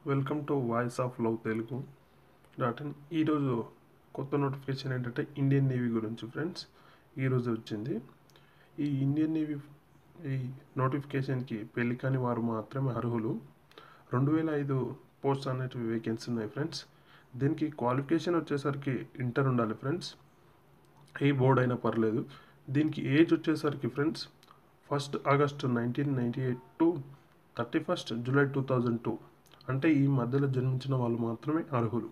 Welcome to voice of love Telugu .in. ఈరోజు కొత్త notification ఏంటంటే ఇండియన్ నేవీ గురించి ఫ్రెండ్స్. ఈరోజు వచ్చింది ఈ ఇండియన్ నేవీ. ఈ నోటిఫికేషన్కి పెళ్లి కాని వారు మాత్రమే అర్హులు. 2005 పోస్ట్ అనేటివి వేకెన్సీ ఉన్నాయి ఫ్రెండ్స్. దీనికి క్వాలిఫికేషన్ వచ్చేసరికి ఇంటర్ ఉండాలి ఫ్రెండ్స్. ఏ బోర్డ్ అయినా పర్లేదు. దీనికి ఏజ్ వచ్చేసరికి friends 1st August 1998 to 31st July 2002, అంటే ఈ మధ్యలో జన్మించిన వాళ్ళు మాత్రమే అర్హులు.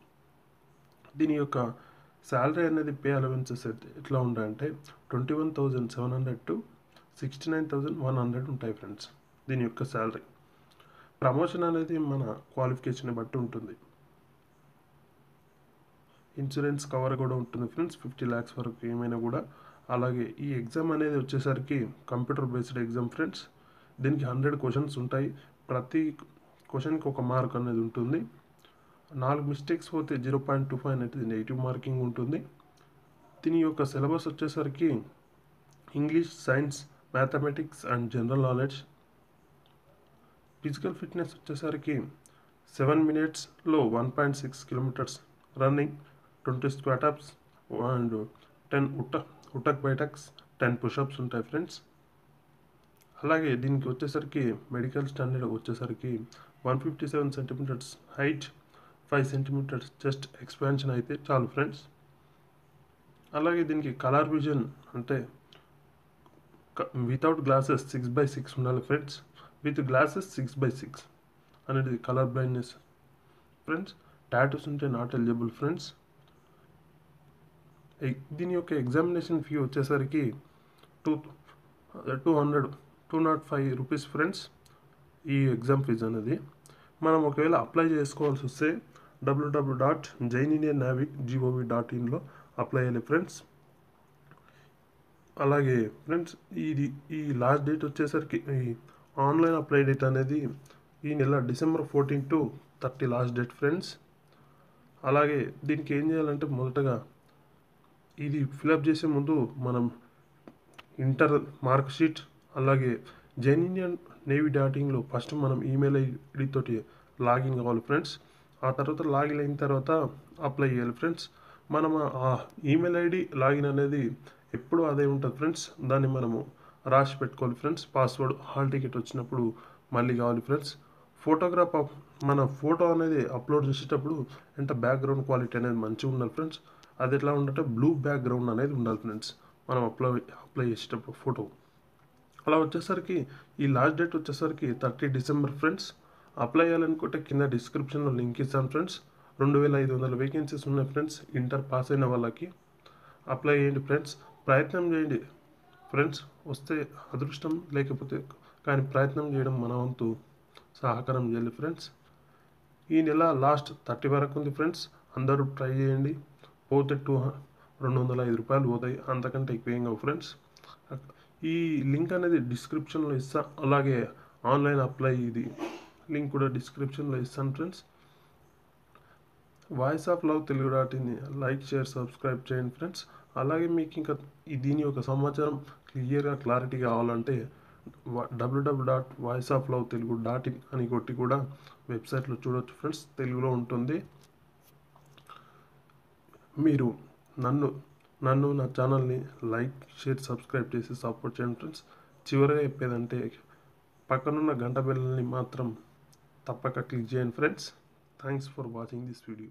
దీని యొక్క శాలరీ అనేది పే అలవెన్సెస్ ఎట్లా ఉంటాయంటే 21,700 టు 69,100 ఉంటాయి ఫ్రెండ్స్. దీని యొక్క శాలరీ ప్రమోషన్ అనేది మన క్వాలిఫికేషన్ బట్టి ఉంటుంది. ఇన్సూరెన్స్ కవర్ కూడా ఉంటుంది ఫ్రెండ్స్, 50 lakhs వరకు ఏమైనా కూడా. అలాగే ఈ ఎగ్జామ్ అనేది వచ్చేసరికి కంప్యూటర్ బేస్డ్ ఎగ్జామ్ ఫ్రెండ్స్. దీనికి 100 క్వశ్చన్స్ ఉంటాయి. ప్రతి క్వశ్చన్కి ఒక మార్క్ అనేది ఉంటుంది. 4 మిస్టేక్స్ పోతే 0.25 అనేది నెగిటివ్ మార్కింగ్ ఉంటుంది. దీని యొక్క సిలబస్ వచ్చేసరికి English, science, mathematics and general knowledge. Physical fitness వచ్చేసరికి 7 minutesలో 1.6 kilometers running, 20 squat ups and 10 ఉటక్ బైటక్స్, 10 push-ups ఉంటాయి ఫ్రెండ్స్. అలాగే దీనికి వచ్చేసరికి మెడికల్ స్టాండర్డ్ వచ్చేసరికి 157 centimeters height, 5 centimeters chest expansion అయితే చాలు ఫ్రెండ్స్. అలాగే దీనికి కలర్ విజన్ అంటే వితౌట్ గ్లాసెస్ 6/6 ఉండాలి ఫ్రెండ్స్. విత్ గ్లాసెస్ 6/6 అనేది కలర్ బ్లైండ్నెస్ ఫ్రెండ్స్. టాటూస్ ఉంటే నాట్ ఎలిజిబుల్ ఫ్రెండ్స్. దీని యొక్క ఎగ్జామినేషన్ ఫీ వచ్చేసరికి 205 రూపీస్ ఫ్రెండ్స్. ఈ ఎగ్జామ్ ఫీజు అనేది మనం ఒకవేళ అప్లై చేసుకోవాల్సి వస్తే www.jainindiannavy.gov.in అప్లై అయ్యాలి ఫ్రెండ్స్. అలాగే ఫ్రెండ్స్ ఈ లాస్ట్ డేట్ వచ్చేసరికి ఈ ఆన్లైన్ అప్లై డేట్ అనేది ఈ నెల December 14 to 30 last date friends. అలాగే దీనికి ఏం చేయాలంటే మొదటగా ఇది ఫిలప్ చేసే ముందు మనం ఇంటర్ మార్క్ షీట్, అలాగే JainIndianNavy.in ఫస్ట్ మనం ఈమెయిల్ ఐడి తోటి లాగిన్ కావాలి ఫ్రెండ్స్. ఆ తర్వాత లాగిన్ అయిన తర్వాత అప్లై చేయాలి ఫ్రెండ్స్. మనం ఆ ఈమెయిల్ ఐడి లాగిన్ అనేది ఎప్పుడు అదే ఉంటుంది ఫ్రెండ్స్. దాన్ని మనము రాసి పెట్టుకోవాలి ఫ్రెండ్స్. పాస్వర్డ్ హాల్ టికెట్ వచ్చినప్పుడు మళ్ళీ కావాలి ఫ్రెండ్స్. ఫోటోగ్రాఫ్ మన ఫోటో అనేది అప్లోడ్ చేసేటప్పుడు అంటే బ్యాక్గ్రౌండ్ క్వాలిటీ అనేది మంచిగా ఉండాలి ఫ్రెండ్స్. అది ఎట్లా ఉండాలంటే బ్లూ బ్యాక్గ్రౌండ్ అనేది ఉండాలి ఫ్రెండ్స్ మనం అప్లై చేసేటప్పుడు ఫోటో. అలా వచ్చేసరికి ఈ లాస్ట్ డేట్ వచ్చేసరికి 30 December ఫ్రెండ్స్. అప్లై చేయాలనుకుంటే కింద డిస్క్రిప్షన్లో లింక్ ఇస్తాను ఫ్రెండ్స్. 2,500 వేకెన్సీస్ ఉన్నాయి ఫ్రెండ్స్. ఇంటర్ పాస్ అయిన వాళ్ళకి అప్లై చేయండి ఫ్రెండ్స్. ప్రయత్నం చేయండి ఫ్రెండ్స్. వస్తే అదృష్టం, లేకపోతే కానీ ప్రయత్నం చేయడం మన వంతు సహకారం చేయాలి ఫ్రెండ్స్. ఈ నెల లాస్ట్ 30 వరకు ఉంది ఫ్రెండ్స్. అందరూ ట్రై చేయండి. పోతే 205 రూపాయలు పోతాయి, అంతకంటే ఎక్కువ ఏం కావు ఫ్రెండ్స్. ఈ లింక్ అనేది డిస్క్రిప్షన్లో ఇస్తా. అలాగే ఆన్లైన్ అప్లై ఇది లింక్ కూడా డిస్క్రిప్షన్లో ఇస్తాను friends. Voice of love Telugu .in like, share, subscribe చేయండి ఫ్రెండ్స్. అలాగే మీకు ఇంకా దీని యొక్క సమాచారం క్లియర్గా క్లారిటీ కావాలంటే www.voiceoflovetelugu.in అని కొట్టి కూడా వెబ్సైట్లో చూడవచ్చు ఫ్రెండ్స్. తెలుగులో ఉంటుంది. మీరు నన్ను నా ఛానల్ని లైక్, షేర్, సబ్స్క్రైబ్ చేసి సపోర్ట్ చేయండి ఫ్రెండ్స్. చివరిగా చెప్పేదంటే పక్కనున్న గంట బెల్లని మాత్రం తప్పక క్లిక్ చేయండి friends. Thanks for watching this video.